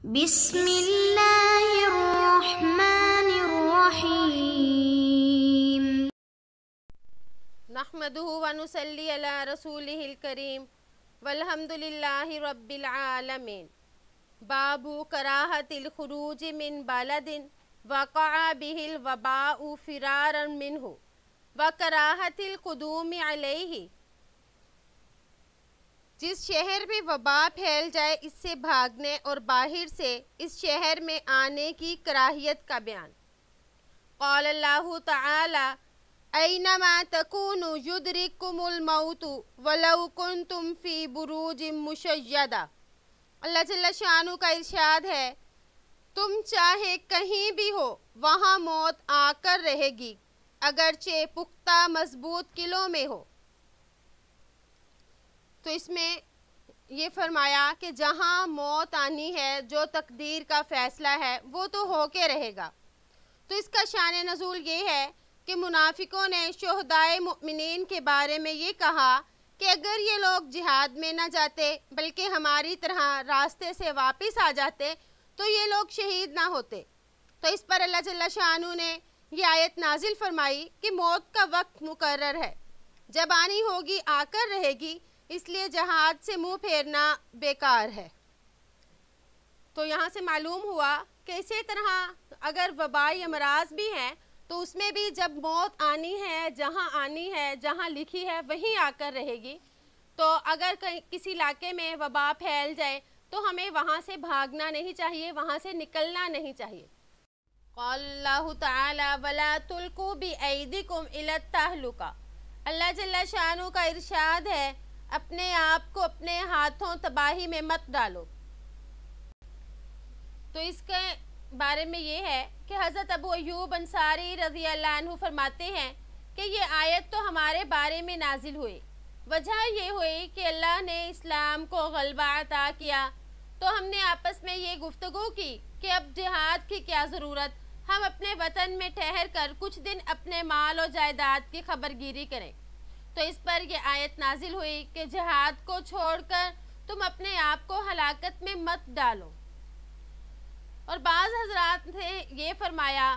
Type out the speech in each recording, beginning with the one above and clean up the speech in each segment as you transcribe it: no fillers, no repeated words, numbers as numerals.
بسم اللہ الرحمن الرحیم نحمدہ ونصلی علی رسولہ الکریم والحمد للہ رب العالمین۔ باب کراہت الخروج من بلد وقع به الوباء فرارا منہ وکراہت القدوم علیہ۔ جس شہر میں وبا پھیل جائے اس سے بھاگنے اور باہر سے اس شہر میں آنے کی کراہیت کا بیان۔ قال اللہ تعالی اینما تکونوا یدرککم الموت ولو کنتم فی بروج مشیدہ۔ اللہ جل شانہ کا ارشاد ہے تم چاہے کہیں بھی ہو وہاں موت آ کر رہے گی اگرچہ پختہ مضبوط قلعوں میں ہو۔ تو اس میں یہ فرمایا کہ جہاں موت آنی ہے جو تقدیر کا فیصلہ ہے وہ تو ہو کے رہے گا۔ تو اس کا شان نزول یہ ہے کہ منافقوں نے شہدائے مؤمنین کے بارے میں یہ کہا کہ اگر یہ لوگ جہاد میں نہ جاتے بلکہ ہماری طرح راستے سے واپس آ جاتے تو یہ لوگ شہید نہ ہوتے۔ تو اس پر اللہ جل شانہ نے یہ آیت نازل فرمائی کہ موت کا وقت مقرر ہے، جب آنی ہوگی آ کر رہے گی، اس لیے جہاد سے منہ پھیرنا بیکار ہے۔ تو یہاں سے معلوم ہوا کہ اسی طرح اگر وبا یا امراض بھی ہیں تو اس میں بھی جب موت آنی ہے، جہاں لکھی ہے وہیں آ کر رہے گی۔ تو اگر کسی علاقے میں وبا پھیل جائے تو ہمیں وہاں سے بھاگنا نہیں چاہیے، وہاں سے نکلنا نہیں چاہیے۔ قال اللہ تعالی ولا تلقوا بأیدیکم الی التہلکہ۔ اللہ جل شانہ کا ارشاد ہے اپنے آپ کو اپنے ہاتھوں تباہی میں مت ڈالو۔ تو اس کے بارے میں یہ ہے کہ حضرت ابو ایوب انصاری رضی اللہ عنہ فرماتے ہیں کہ یہ آیت تو ہمارے بارے میں نازل ہوئی، وجہ یہ ہوئی کہ اللہ نے اسلام کو غلبہ عطا کیا تو ہم نے آپس میں یہ گفتگو کی کہ اب جہاد کی کیا ضرورت، ہم اپنے وطن میں ٹھہر کر کچھ دن اپنے مال و جائیداد کی خبرگیری کریں۔ تو اس پر یہ آیت نازل ہوئی کہ جہاد کو چھوڑ کر تم اپنے آپ کو ہلاکت میں مت ڈالو۔ اور بعض حضرات نے یہ فرمایا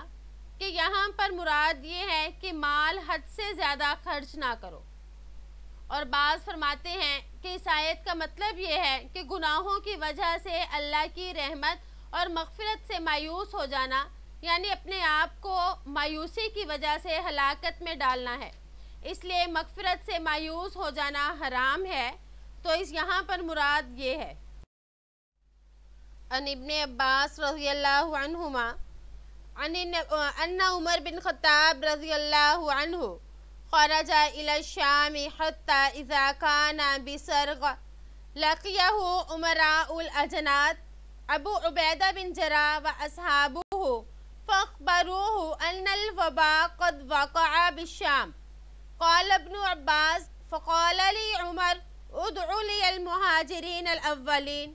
کہ یہاں پر مراد یہ ہے کہ مال حد سے زیادہ خرچ نہ کرو، اور بعض فرماتے ہیں کہ اس آیت کا مطلب یہ ہے کہ گناہوں کی وجہ سے اللہ کی رحمت اور مغفرت سے مایوس ہو جانا، یعنی اپنے آپ کو مایوسی کی وجہ سے ہلاکت میں ڈالنا ہے، اس لیے مغفرت سے مایوس ہو جانا حرام ہے۔ تو اس یہاں پر مراد یہ ہے۔ ان ابن عباس رضی اللہ عنہما ان عمر بن خطاب رضی اللہ عنہ خرج الى الشام حتى اذا كان بسرغ لقيه امراء الاجناد ابو عبیدہ بن جراح واصحابه فاخبروه ان الوباء قد وقع بالشام۔ قال ابن عباس فقال لي عمر ادع لي المهاجرين الأولين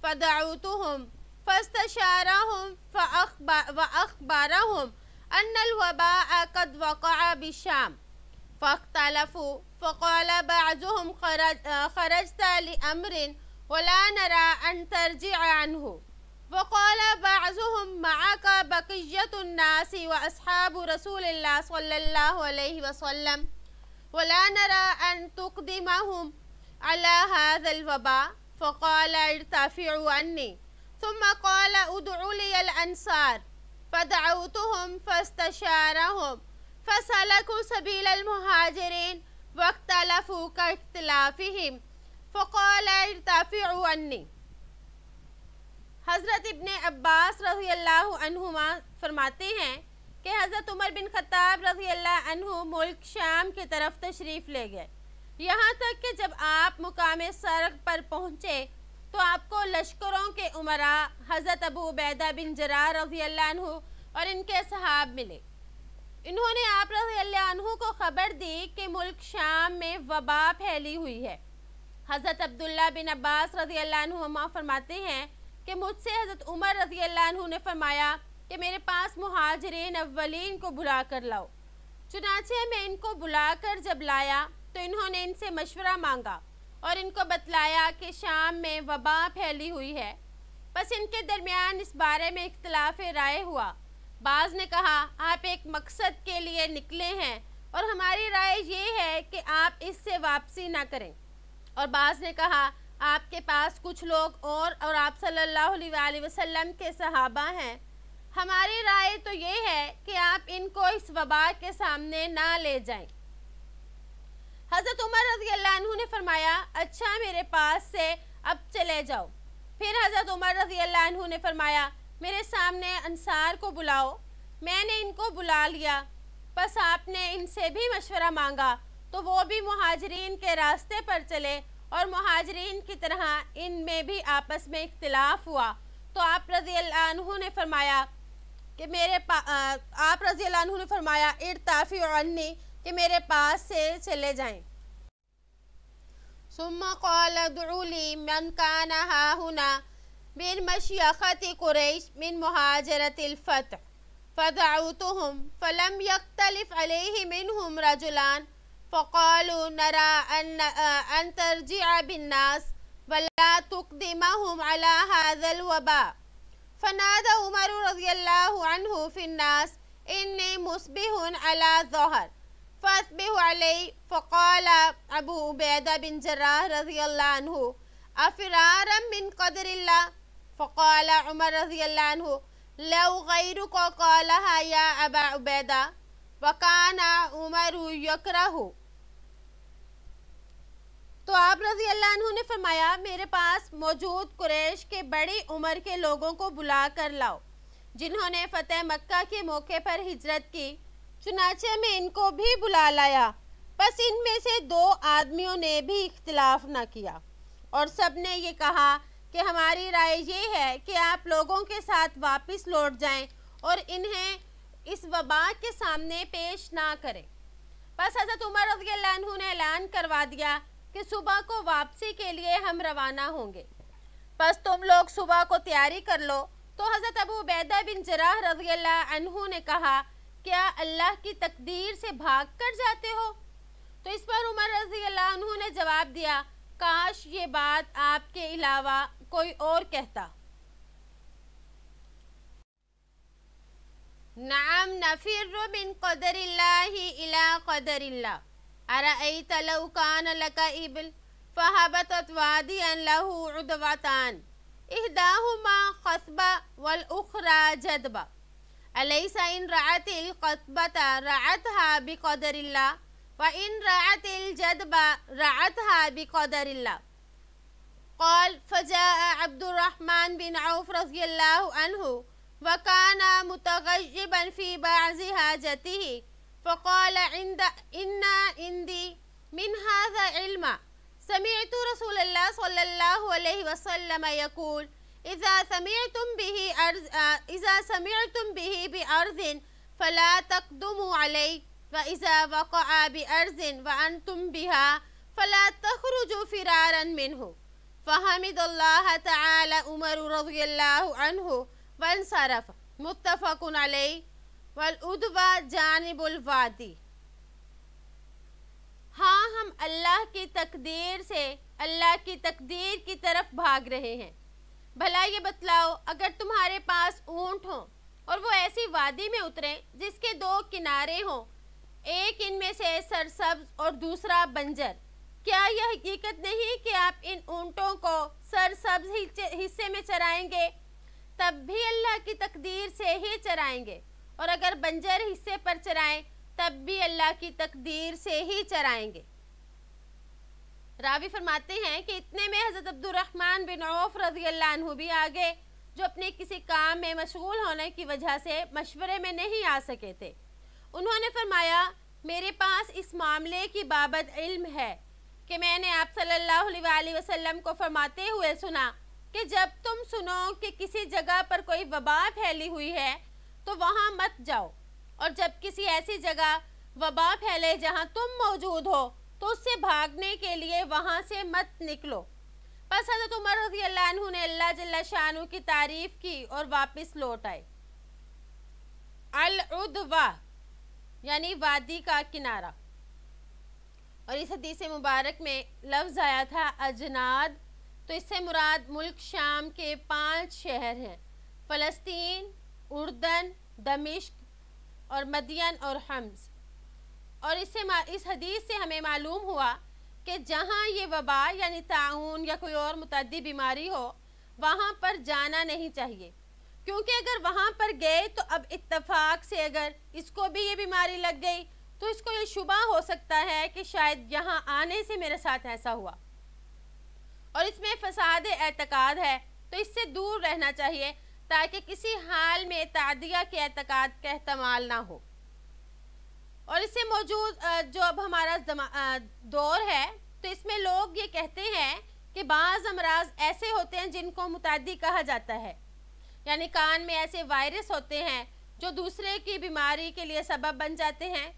فدعوتهم فاستشارهم وأخبرهم أن الوباء قد وقع بالشام فاختلفوا فقال بعضهم خرجت لأمر ولا نرى أن ترجع عنه، وقال بعضهم معك بقية الناس وأصحاب رسول الله صلى الله عليه وسلم ولا نرى أن تقدمهم على هذا الوباء، فقال ارتفعوا عني، ثم قال ادعوا لي الأنصار فدعوتهم فاستشارهم فسلكوا سبيل المهاجرين واختلفوا كاختلافهم فقال ارتفعوا عني۔ حضرت ابن عباس رضی اللہ عنہما فرماتے ہیں کہ حضرت عمر بن خطاب رضی اللہ عنہ ملک شام کی طرف تشریف لے گئے، یہاں تک کہ جب آپ مقام سرغ پر پہنچے تو آپ کو لشکروں کے امراء حضرت ابو عبیدہ بن جراح رضی اللہ عنہ اور ان کے صحاب ملے۔ انہوں نے آپ رضی اللہ عنہ کو خبر دی کہ ملک شام میں وبا پھیلی ہوئی ہے۔ حضرت عبداللہ بن عباس رضی اللہ عنہما فرماتے ہیں کہ مجھ سے حضرت عمر رضی اللہ عنہ نے فرمایا کہ میرے پاس مہاجرین اولین کو بلا کر لاؤ۔ چنانچہ میں ان کو بلا کر جب لایا تو انہوں نے ان سے مشورہ مانگا اور ان کو بتلایا کہ شام میں وبا پھیلی ہوئی ہے، بس ان کے درمیان اس بارے میں اختلاف رائے ہوا۔ بعض نے کہا آپ ایک مقصد کے لیے نکلے ہیں اور ہماری رائے یہ ہے کہ آپ اس سے واپسی نہ کریں، اور بعض نے کہا آپ کے پاس کچھ لوگ اور آپ صلی اللہ علیہ وآلہ وسلم کے صحابہ ہیں، ہماری رائے تو یہ ہے کہ آپ ان کو اس وبا کے سامنے نہ لے جائیں۔ حضرت عمر رضی اللہ عنہ نے فرمایا اچھا میرے پاس سے اب چلے جاؤ۔ پھر حضرت عمر رضی اللہ عنہ نے فرمایا میرے سامنے انصار کو بلاؤ۔ میں نے ان کو بلا لیا، پس آپ نے ان سے بھی مشورہ مانگا تو وہ بھی مہاجرین کے راستے پر چلے، اور مہاجرین کی طرح ان میں بھی آپس میں اختلاف ہوا، تو آپ رضی اللہ عنہ نے فرمایا کہ ارتافعوا عنی، کہ میرے پاس سے چلے جائیں۔ ثم قال ادعوا لي من كان هاهنا من مشيخة قريش من مهاجرة الفتح، فدعوتهم فلم يختلف عليه منهم رجلان، فقالوا نرى أن ترجع بالناس ولا تقدمهم على هذا الوباء، فنادى عمر رضي الله عنه في الناس إني مصبح على ظهر فأصبح عليه، فقال أبو عبيدة بن جراح رضي الله عنه أفرارا من قدر الله، فقال عمر رضي الله عنه لو غيرك قالها يا أبا عبيدة، وكان عمر يكره۔ تو آپ رضی اللہ عنہ نے فرمایا میرے پاس موجود قریش کے بڑی عمر کے لوگوں کو بلا کر لاؤ جنہوں نے فتح مکہ کے موقع پر ہجرت کی۔ چنانچہ میں ان کو بھی بلا لایا، پس ان میں سے 2 آدمیوں نے بھی اختلاف نہ کیا، اور سب نے یہ کہا کہ ہماری رائے یہ ہے کہ آپ لوگوں کے ساتھ واپس لوٹ جائیں اور انہیں اس وبا کے سامنے پیش نہ کریں۔ پس حضرت عمر رضی اللہ عنہ نے اعلان کروا دیا کہ صبح کو واپسی کے لیے ہم روانہ ہوں گے، پس تم لوگ صبح کو تیاری کر لو۔ تو حضرت ابو عبیدہ بن جراح رضی اللہ عنہ نے کہا کیا اللہ کی تقدیر سے بھاگ کر جاتے ہو؟ تو اس پر عمر رضی اللہ عنہ نے جواب دیا کاش یہ بات آپ کے علاوہ کوئی اور کہتا۔ نعم نفر من قدر اللہ الى قدر اللہ، ارأیت لو کان لک ابل فہبطت وادیا له عدوتان احداہما خصبہ والاخرى جدبہ، الیس ان رعت القصبة رعتها بقدر اللہ وان رعت الجدبہ رعتها بقدر اللہ۔ قال فجاء عبد الرحمن بن عوف رضی اللہ عنہ وكان متغيبا في بعض حاجته، فقال إن عندي من هذا علما، سمعت رسول الله صلى الله عليه وسلم يقول إذا سمعتم به بأرض فلا تقدموا عليه، وإذا وقع بأرض وأنتم بها فلا تخرجوا فرارا منه، فحمد الله تعالى عمر رضي الله عنه وانصرف، متفق علیہ، والعدوہ جانب الوادی۔ ہاں ہم اللہ کی تقدیر سے اللہ کی تقدیر کی طرف بھاگ رہے ہیں۔ بھلا یہ بتلاؤ اگر تمہارے پاس اونٹ ہوں اور وہ ایسی وادی میں اتریں جس کے 2 کنارے ہوں، ایک ان میں سے سرسبز اور دوسرا بنجر، کیا یہ حقیقت نہیں کہ آپ ان اونٹوں کو سرسبز حصے میں چرائیں گے؟ تب بھی اللہ کی تقدیر سے ہی چرائیں گے، اور اگر بنجر حصے پر چرائیں تب بھی اللہ کی تقدیر سے ہی چرائیں گے۔ راوی فرماتے ہیں کہ اتنے میں حضرت عبد الرحمن بن عوف رضی اللہ عنہ بھی آگے، جو اپنے کسی کام میں مشغول ہونے کی وجہ سے مشورے میں نہیں آ سکے تھے۔ انہوں نے فرمایا میرے پاس اس معاملے کی بابت علم ہے کہ میں نے آپ صلی اللہ علیہ وآلہ وسلم کو فرماتے ہوئے سنا کہ جب تم سنو کہ کسی جگہ پر کوئی وبا پھیلی ہوئی ہے تو وہاں مت جاؤ، اور جب کسی ایسی جگہ وبا پھیلے جہاں تم موجود ہو تو اس سے بھاگنے کے لیے وہاں سے مت نکلو۔ پس حضرت عمر رضی اللہ عنہ نے اللہ جل شانہ کی تعریف کی اور واپس لوٹ آئے۔ العدوہ یعنی وادی کا کنارہ، اور اس حدیث مبارک میں لفظ آیا تھا اجناد، تو اس سے مراد ملک شام کے 5 شہر ہیں: فلسطین، اردن، دمشق اور مدین اور حمص۔ اور اس حدیث سے ہمیں معلوم ہوا کہ جہاں یہ وبا یعنی طاعون یا کوئی اور متعدی بیماری ہو وہاں پر جانا نہیں چاہیے، کیونکہ اگر وہاں پر گئے تو اب اتفاق سے اگر اس کو بھی یہ بیماری لگ گئی تو اس کو یہ شبہ ہو سکتا ہے کہ شاید یہاں آنے سے میرے ساتھ ایسا ہوا، اور اس میں فساد اعتقاد ہے، تو اس سے دور رہنا چاہیے تاکہ کسی حال میں تعدیہ کے اعتقاد کا احتمال نہ ہو۔ اور اس سے موجود جو اب ہمارا دور ہے تو اس میں لوگ یہ کہتے ہیں کہ بعض امراض ایسے ہوتے ہیں جن کو متعدی کہا جاتا ہے، یعنی کان میں ایسے وائرس ہوتے ہیں جو دوسرے کی بیماری کے لیے سبب بن جاتے ہیں۔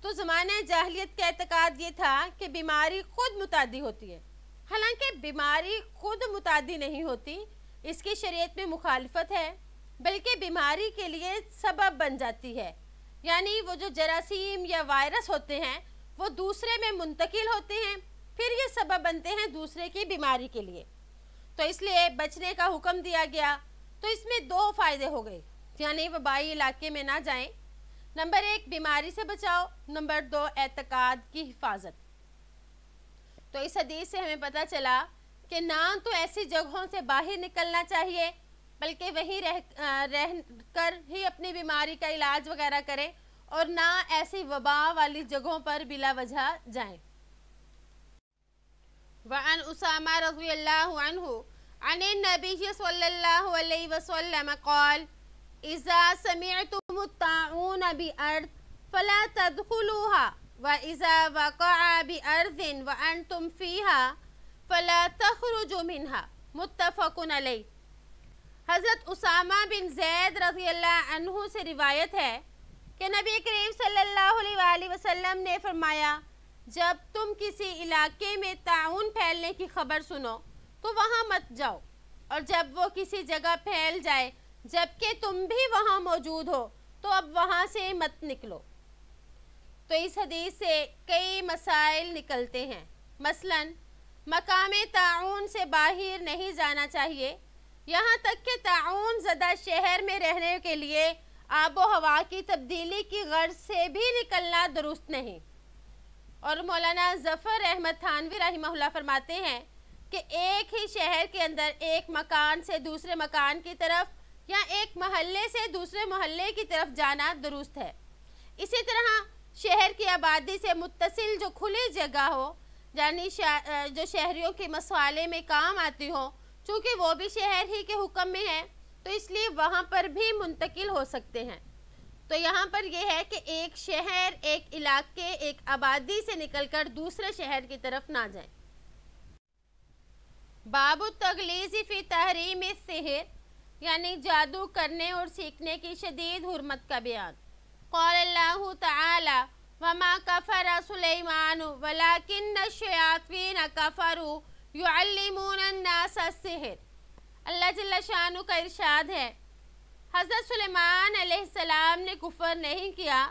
تو زمانہ جاہلیت کا اعتقاد یہ تھا کہ بیماری خود متعدی ہوتی ہے، حالانکہ بیماری خود متعدی نہیں ہوتی، اس کی شریعت میں مخالفت ہے، بلکہ بیماری کے لیے سبب بن جاتی ہے، یعنی وہ جو جراثیم یا وائرس ہوتے ہیں وہ دوسرے میں منتقل ہوتے ہیں، پھر یہ سبب بنتے ہیں دوسرے کی بیماری کے لیے، تو اس لیے بچنے کا حکم دیا گیا۔ تو اس میں 2 فائدے ہو گئے، یعنی وبائی علاقے میں نہ جائیں، نمبر 1 بیماری سے بچاؤ، نمبر 2 اعتقاد کی حفاظت۔ تو اس حدیث سے ہمیں پتہ چلا کہ نہ تو ایسی جگہوں سے باہر نکلنا چاہیے بلکہ وہیں رہ کر ہی اپنی بیماری کا علاج وغیرہ کریں، اور نہ ایسی وبا والی جگہوں پر بلا وجہ جائیں۔ وعن اسامہ رضی اللہ عنہ عن النبی صلی اللہ علیہ وسلم قال اذا سمعتم الطاعون بأرض فلا تدخلوها وَإِذَا وَقَعَ بِأَرْضٍ وَأَنْتُمْ فِيهَا فَلَا تَخْرُجُوا مِنْهَا متفق علیہ۔ حضرت اسامہ بن زید رضی اللہ عنہ سے روایت ہے کہ نبی کریم صلی اللہ علیہ وآلہ وسلم نے فرمایا، جب تم کسی علاقے میں طاعون پھیلنے کی خبر سنو تو وہاں مت جاؤ، اور جب وہ کسی جگہ پھیل جائے جبکہ تم بھی وہاں موجود ہو تو اب وہاں سے مت نکلو۔ تو اس حدیث سے کئی مسائل نکلتے ہیں، مثلا مقام طاعون سے باہر نہیں جانا چاہیے، یہاں تک کہ طاعون زدہ شہر میں رہنے کے لیے آب و ہوا کی تبدیلی کی غرض سے بھی نکلنا درست نہیں۔ اور مولانا ظفر احمد تھانوی رحمہ اللہ فرماتے ہیں کہ ایک ہی شہر کے اندر ایک مکان سے دوسرے مکان کی طرف یا ایک محلے سے دوسرے محلے کی طرف جانا درست ہے۔ اسی طرح شہر کی آبادی سے متصل جو کھلی جگہ ہو، یعنی جو شہریوں کے مسئلے میں کام آتی ہو، چونکہ وہ بھی شہر ہی کے حکم میں ہے تو اس لیے وہاں پر بھی منتقل ہو سکتے ہیں۔ تو یہاں پر یہ ہے کہ ایک شہر، ایک علاقے، ایک آبادی سے نکل کر دوسرے شہر کی طرف نہ جائیں۔ باب التغلیظ فی تحریم السحر، یعنی جادو کرنے اور سیکھنے کی شدید حرمت کا بیان۔ قال اللہ تعالی وما کفر سلیمان ولکن الشیاطین کفروا یعلمون الناس السحر۔ اللہ جل شانہ کا ارشاد ہے، حضرت سلیمان علیہ السلام نے کفر نہیں کیا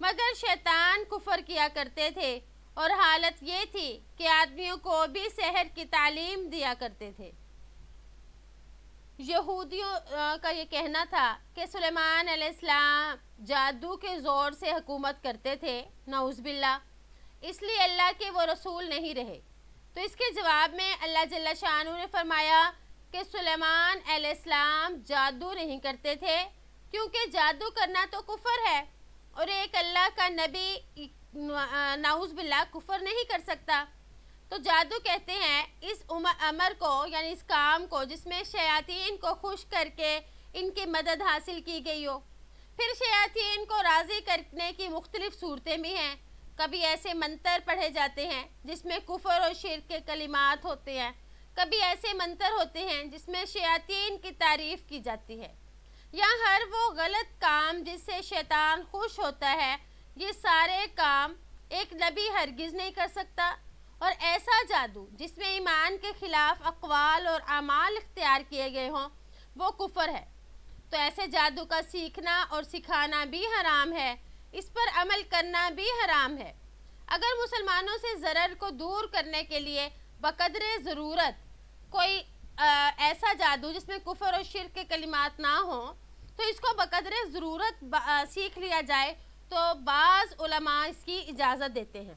مگر شیطان کفر کیا کرتے تھے، اور حالت یہ تھی کہ آدمیوں کو بھی سحر کی تعلیم دیا کرتے تھے۔ یہودیوں کا یہ کہنا تھا کہ سلیمان علیہ السلام جادو کے زور سے حکومت کرتے تھے، نعوذ باللہ، اس لیے اللہ کے وہ رسول نہیں رہے۔ تو اس کے جواب میں اللہ جل شانہ نے فرمایا کہ سلیمان علیہ السلام جادو نہیں کرتے تھے، کیونکہ جادو کرنا تو کفر ہے، اور ایک اللہ کا نبی نعوذ باللہ کفر نہیں کر سکتا۔ تو جادو کہتے ہیں اس امر کو، یعنی اس کام کو جس میں شیاطین کو خوش کر کے ان کی مدد حاصل کی گئی ہو۔ پھر شیاطین کو راضی کرنے کی مختلف صورتیں بھی ہیں، کبھی ایسے منتر پڑھے جاتے ہیں جس میں کفر اور شرک کے کلمات ہوتے ہیں، کبھی ایسے منتر ہوتے ہیں جس میں شیاطین کی تعریف کی جاتی ہے، یا ہر وہ غلط کام جس سے شیطان خوش ہوتا ہے۔ یہ سارے کام ایک نبی ہرگز نہیں کر سکتا، اور ایسا جادو جس میں ایمان کے خلاف اقوال اور اعمال اختیار کیے گئے ہوں وہ کفر ہے۔ تو ایسے جادو کا سیکھنا اور سکھانا بھی حرام ہے، اس پر عمل کرنا بھی حرام ہے۔ اگر مسلمانوں سے ضرر کو دور کرنے کے لیے بقدر ضرورت کوئی ایسا جادو جس میں کفر اور شرک کے کلمات نہ ہوں تو اس کو بقدر ضرورت سیکھ لیا جائے تو بعض علماء اس کی اجازت دیتے ہیں۔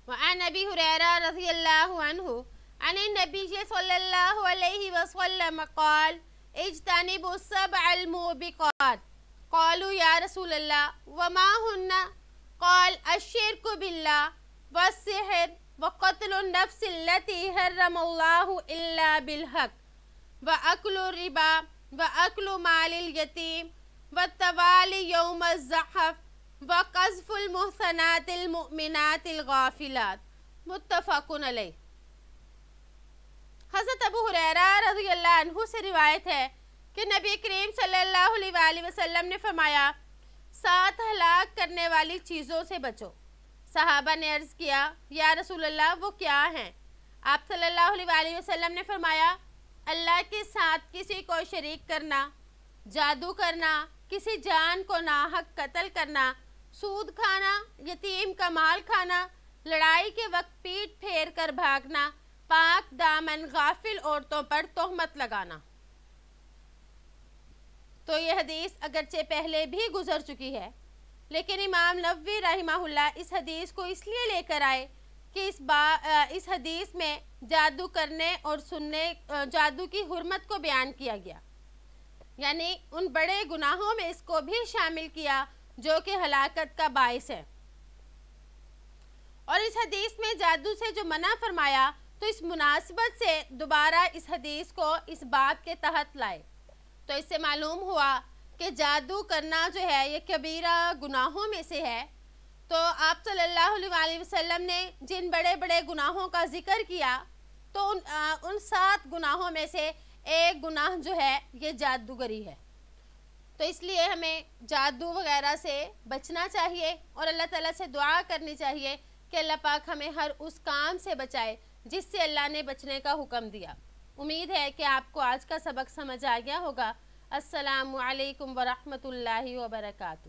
وعن ابی ہریرہ رضی اللہ عنہ عن النبی صلی اللہ علیہ وسلم قال اجتنبوا السبع الموبقات قالوا یا رسول اللہ وما ہن قال الشرک باللہ والسحر وقتل النفس التي حرم الله إلا بالحق وأكل الربا وأكل مال اليتيم والتوالي يوم الزحف وقذف المحصنات المؤمنات الغافلات متفق علیہ۔ حضرت ابو ہریرہ رضی اللہ عنہ سے روایت ہے کہ نبی کریم صلی اللہ علیہ وآلہ وسلم نے فرمایا 7 ہلاک کرنے والی چیزوں سے بچو۔ صحابہ نے عرض کیا یا رسول اللہ وہ کیا ہیں؟ آپ صلی اللہ علیہ وآلہ وسلم نے فرمایا اللہ کے ساتھ کسی کو شریک کرنا، جادو کرنا، کسی جان کو ناحق قتل کرنا، سود کھانا، یتیم کا مال کھانا، لڑائی کے وقت پیٹ پھیر کر بھاگنا، پاک دامن غافل عورتوں پر تہمت لگانا۔ تو یہ حدیث اگرچہ پہلے بھی گزر چکی ہے لیکن امام نووی رحمہ اللہ اس حدیث کو اس لیے لے کر آئے کہ اس حدیث میں جادو کرنے اور سننے جادو کی حرمت کو بیان کیا گیا، یعنی ان بڑے گناہوں میں اس کو بھی شامل کیا جو کہ ہلاکت کا باعث ہے۔ اور اس حدیث میں جادو سے جو منع فرمایا تو اس مناسبت سے دوبارہ اس حدیث کو اس باب کے تحت لائے۔ تو اس سے معلوم ہوا کہ جادو کرنا جو ہے یہ کبیرہ گناہوں میں سے ہے۔ تو آپ صلی اللہ علیہ وآلہ وسلم نے جن بڑے بڑے گناہوں کا ذکر کیا تو ان 7 گناہوں میں سے ایک گناہ جو ہے یہ جادوگری ہے۔ تو اس لیے ہمیں جادو وغیرہ سے بچنا چاہیے اور اللہ تعالیٰ سے دعا کرنی چاہیے کہ اللہ پاک ہمیں ہر اس کام سے بچائے جس سے اللہ نے بچنے کا حکم دیا۔ امید ہے کہ آپ کو آج کا سبق سمجھ آ گیا ہوگا۔ السلام علیکم ورحمۃ اللہ وبرکاتہ۔